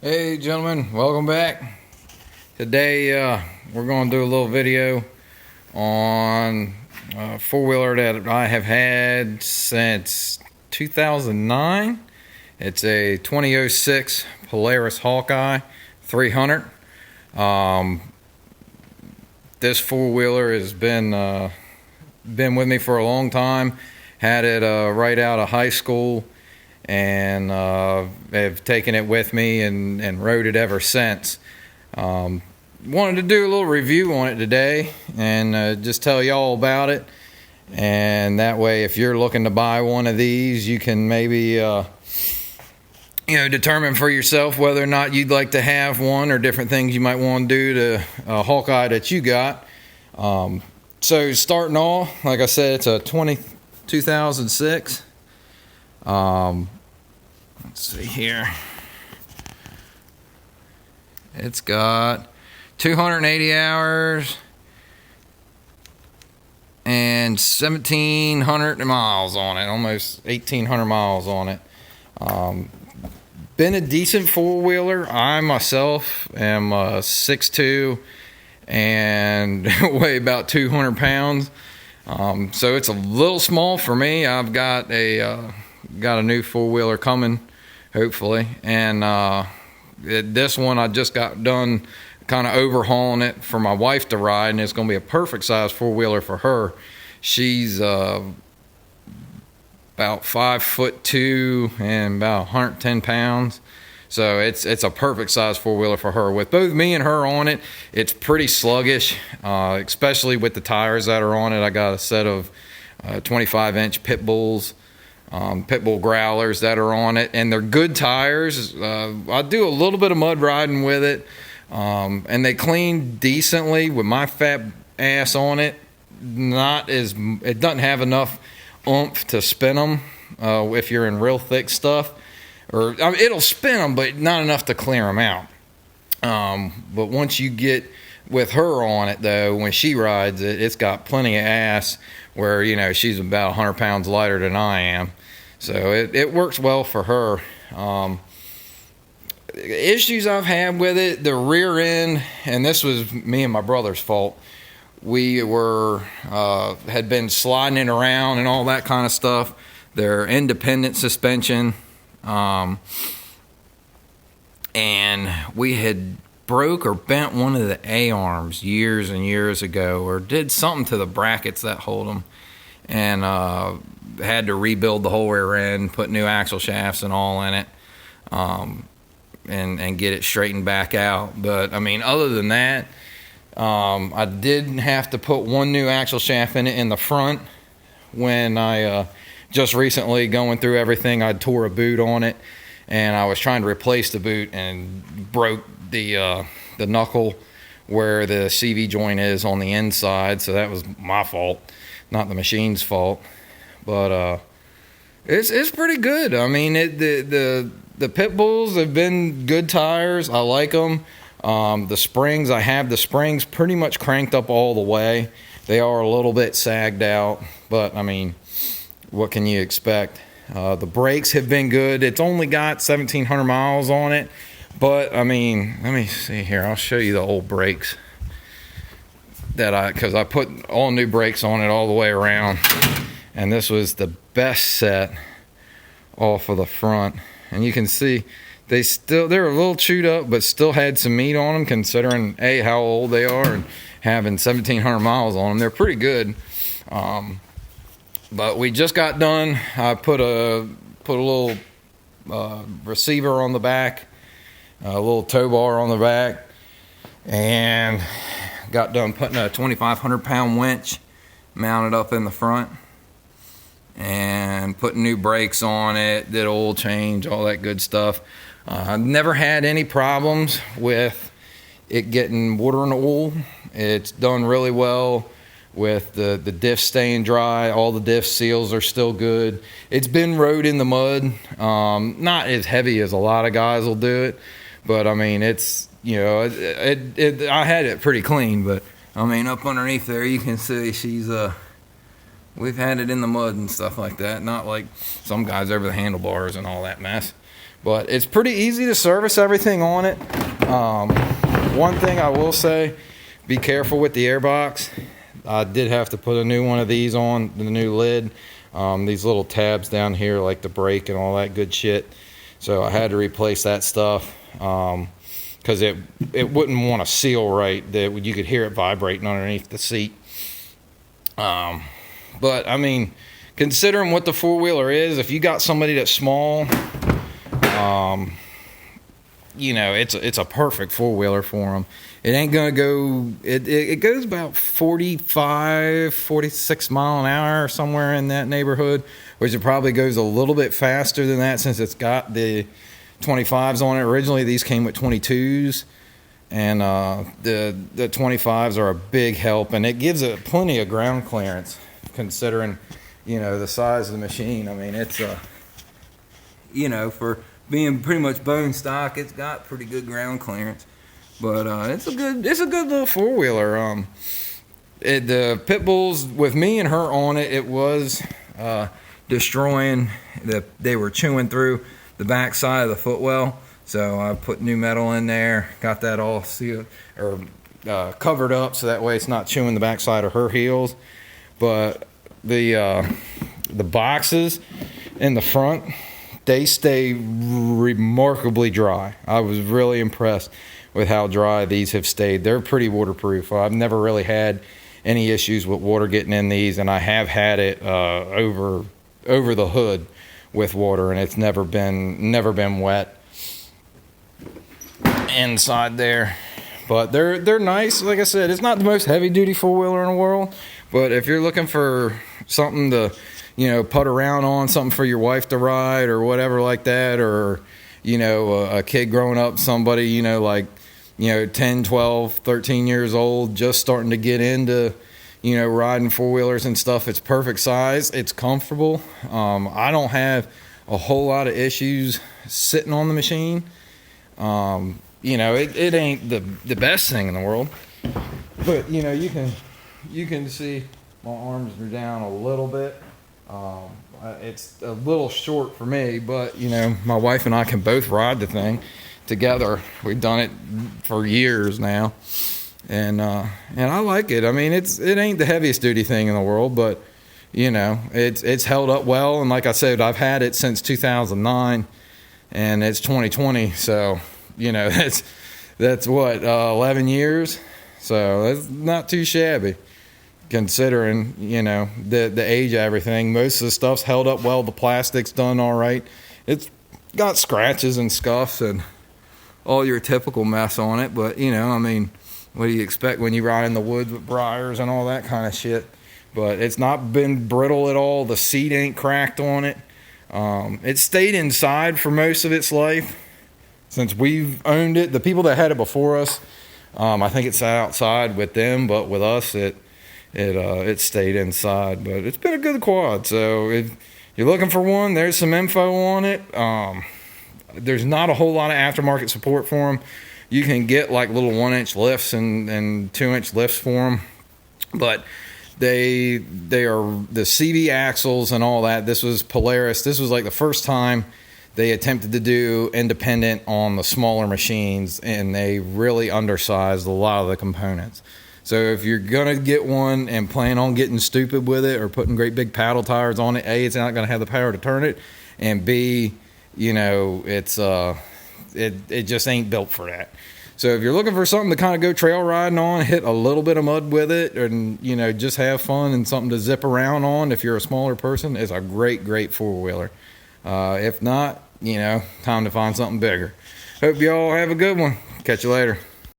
Hey gentlemen, welcome back. Today we're going to do a little video on a four-wheeler that I have had since 2009. It's a 2006 Polaris Hawkeye 300. This four-wheeler has been with me for a long time. Had it right out of high school, and have taken it with me and rode it ever since. Wanted to do a little review on it today and just tell y'all about it, and that way if you're looking to buy one of these, you can maybe determine for yourself whether or not you'd like to have one, or different things you might want to do to a Hawkeye that you got. So starting off, like I said, it's a 2006. Let's see here. It's got 280 hours and 1,700 miles on it, almost 1,800 miles on it. Been a decent four-wheeler. I myself am 6'2" and weigh about 200 pounds. So it's a little small for me. I've got a new four-wheeler coming, hopefully, and this one I just got done kind of overhauling it for my wife to ride, and it's going to be a perfect size four-wheeler for her. She's about 5'2" and about 110 pounds. So it's a perfect size four-wheeler for her. With both me and her on it, it's pretty sluggish, especially with the tires that are on it. I got a set of 25-inch pit bull growlers that are on it, and they're good tires. I do a little bit of mud riding with it, and they clean decently with my fat ass on it. It doesn't have enough oomph to spin them if you're in real thick stuff. It'll spin them, but not enough to clear them out. But once you get with her on it, though, when she rides it, it's got plenty of ass where, she's about 100 pounds lighter than I am. So it works well for her. Issues I've had with it, the rear end, and this was me and my brother's fault. We had been sliding it around and all that kind of stuff. They're independent suspension. And we had broke or bent one of the A-arms years and years ago, or did something to the brackets that hold them, and had to rebuild the whole rear end, put new axle shafts and all in it, and get it straightened back out. But other than that, I did have to put one new axle shaft in it in the front when I just recently, going through everything, I tore a boot on it, and I was trying to replace the boot and broke the knuckle where the CV joint is on the inside. So that was my fault, not the machine's fault. But it's pretty good. The pit bulls have been good tires. I like them. The springs, I have the springs pretty much cranked up all the way. They are a little bit sagged out, but what can you expect? The brakes have been good. It's only got 1,700 miles on it, but let me see here. I'll show you the old brakes because I put all new brakes on it all the way around, and this was the best set off of the front. And you can see they're a little chewed up, but still had some meat on them, considering how old they are and having 1,700 miles on them. They're pretty good. But we just got done. I put a little receiver on the back, a little tow bar on the back, and got done putting a 2,500 pound winch mounted up in the front, and putting new brakes on it, did oil change, all that good stuff. I've never had any problems with it getting water and oil. It's done really well with the diff staying dry. All the diff seals are still good. It's been rode in the mud, not as heavy as a lot of guys will do it, but it's I had it pretty clean. But up underneath there you can see we've had it in the mud and stuff like that, not like some guys over the handlebars and all that mess. But it's pretty easy to service everything on it. One thing I will say, be careful with the airbox. I did have to put a new one of these on, the new lid. These little tabs down here, like the brake and all that good shit. So I had to replace that stuff because it wouldn't want to seal right. You could hear it vibrating underneath the seat. But I mean, considering what the four-wheeler is, if you got somebody that's small, you know, it's a perfect four-wheeler for them. It ain't gonna go, it goes about 45, 46 mile an hour, somewhere in that neighborhood, which it probably goes a little bit faster than that since it's got the 25s on it. Originally these came with 22s, and the 25s are a big help, and it gives it plenty of ground clearance considering, you know, the size of the machine. I mean, it's you know, for being pretty much bone stock, it's got pretty good ground clearance. But it's a good little four-wheeler. The pit bulls with me and her on it, it was destroying. They were chewing through the back side of the footwell. So I put new metal in there, got that all sealed or covered up, so that way it's not chewing the backside of her heels. But the boxes in the front, they stay remarkably dry. I was really impressed with how dry these have stayed. They're pretty waterproof. I've never really had any issues with water getting in these, and I have had it over the hood with water, and it's never been wet inside there. But they're nice. Like I said, it's not the most heavy duty four-wheeler in the world, but if you're looking for something to, you know, put around on, something for your wife to ride or whatever like that, or, you know, a kid growing up, somebody, you know, like, you know, 10, 12, 13 years old, just starting to get into, you know, riding four-wheelers and stuff, it's perfect size. It's comfortable. I don't have a whole lot of issues sitting on the machine. You know, it ain't the best thing in the world, but, you know, you can see my arms are down a little bit. It's a little short for me, but, you know, my wife and I can both ride the thing together. We've done it for years now, and I like it. I mean, it ain't the heaviest duty thing in the world, but, you know, it's held up well. And like I said, I've had it since 2009, and it's 2020, so, you know, that's what 11 years. So that's not too shabby, considering, you know, the age of everything. Most of the stuff's held up well. The plastic's done all right. It's got scratches and scuffs and all your typical mess on it, but, you know, I mean, what do you expect when you ride in the woods with briars and all that kind of shit? But it's not been brittle at all. The seat ain't cracked on it. It stayed inside for most of its life since we've owned it. The people that had it before us, I think it sat outside with them, but with us, it stayed inside. But it's been a good quad. So if you're looking for one, there's some info on it. There's not a whole lot of aftermarket support for them. You can get like little 1-inch lifts and 2-inch lifts for them, but they are the CV axles and all that. This was Polaris. This was like the first time they attempted to do independent on the smaller machines, and they really undersized a lot of the components. So if you're going to get one and plan on getting stupid with it or putting great big paddle tires on it, A, it's not going to have the power to turn it, and B, you know, it just ain't built for that. So if you're looking for something to kind of go trail riding on, hit a little bit of mud with it, and, you know, just have fun and something to zip around on if you're a smaller person, it's a great four-wheeler. If not, you know, time to find something bigger. Hope you all have a good one. Catch you later.